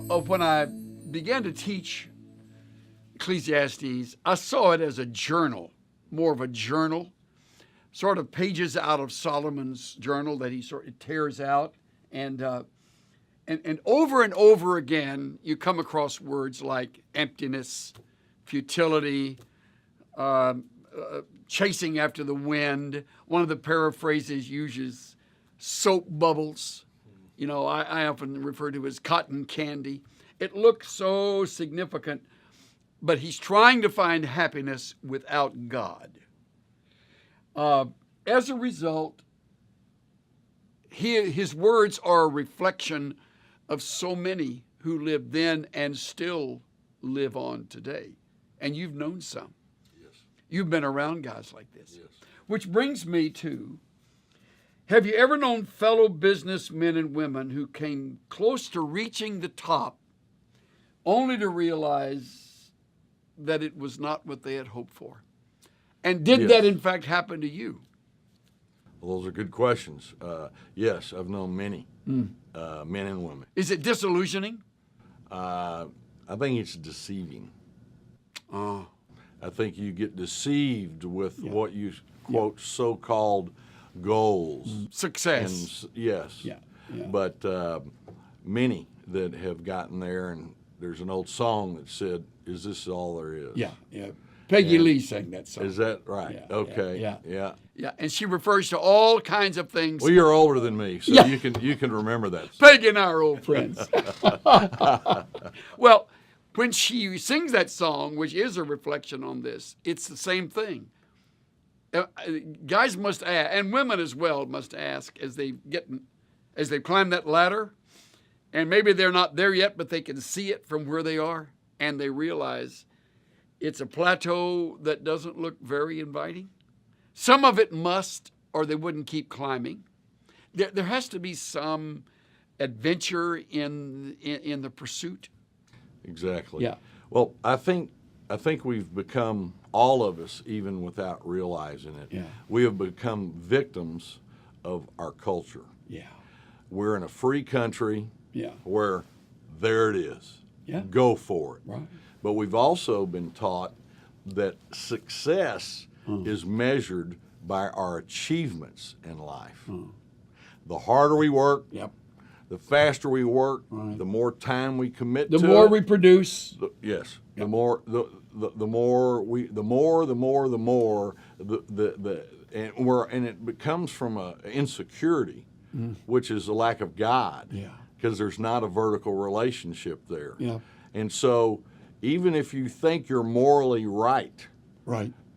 when I began to teach Ecclesiastes, I saw it as a journal, more of a journal, sort of pages out of Solomon's journal that he sort of tears out. And over and over again, you come across words like emptiness, futility, chasing after the wind. One of the paraphrases uses soap bubbles. I often refer to as cotton candy. It looks so significant, but he's trying to find happiness without God. As a result, his words are a reflection of so many who lived then and still live on today. And you've known some. Yes. You've been around guys like this. Yes. Which brings me to, have you ever known fellow businessmen and women who came close to reaching the top only to realize that it was not what they had hoped for? And did that, in fact, happen to you? Well, those are good questions. Yes, I've known many men and women. Is it disillusioning? I think it's deceiving. Oh. I think you get deceived with what you quote so-called goals. Success. And, yes. Yeah. But many that have gotten there, and there's an old song that said, "Is this all there is?" Yeah. Peggy Lee sang that song. Is that right? Yeah, okay. yeah. And she refers to all kinds of things. Well, you're older than me, so you can remember that. Peggy and I are old friends. Well, when she sings that song, which is a reflection on this, it's the same thing. Guys must ask, and women as well must ask, as they climb that ladder, and maybe they're not there yet, but they can see it from where they are, and they realize it's a plateau that doesn't look very inviting. Some of it must, or they wouldn't keep climbing. There has to be some adventure in the pursuit. Exactly. Yeah. Well, I think we've become, all of us, even without realizing it, we have become victims of our culture. Yeah. We're in a free country where there it is. Yeah. Go for it. Right. But we've also been taught that success is measured by our achievements in life. The harder we work, the faster we work, the more time we commit to the more we produce. The more and it becomes from a insecurity, which is a lack of God. Because there's not a vertical relationship there. And so even if you think you're morally right,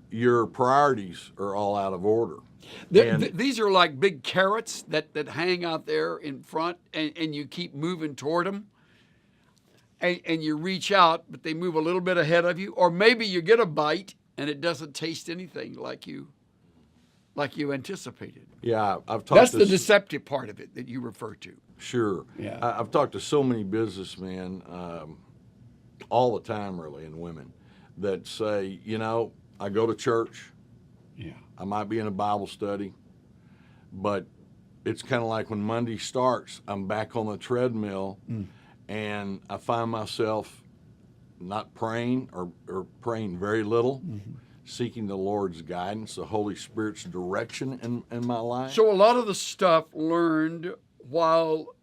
your priorities are all out of order. These are like big carrots that hang out there in front, and you keep moving toward them, and you reach out, but they move a little bit ahead of you, or maybe you get a bite and it doesn't taste anything like you anticipated. Yeah, I've talked. That's the deceptive part of it that you refer to. Sure. Yeah. I've talked to so many businessmen all the time, really, and women that say, I go to church. I might be in a Bible study, but it's kind of like when Monday starts, I'm back on the treadmill, and I find myself not praying or praying very little, seeking the Lord's guidance, the Holy Spirit's direction in my life. So a lot of the stuff learned while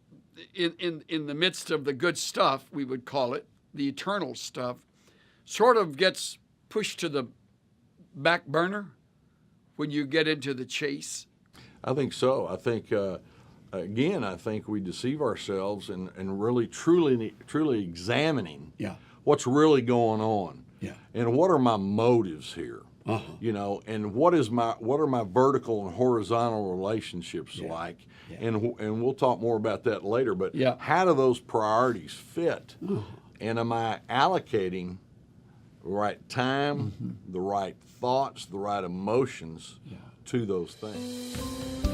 in the midst of the good stuff, we would call it, the eternal stuff, sort of gets pushed to the back burner when you get into the chase. I think so. I think, again, I think we deceive ourselves and really truly examining what's really going on. And what are my motives here? And what are my vertical and horizontal relationships like? And we'll talk more about that later. But how do those priorities fit? And am I allocating the right time, the right thoughts, the right emotions to those things?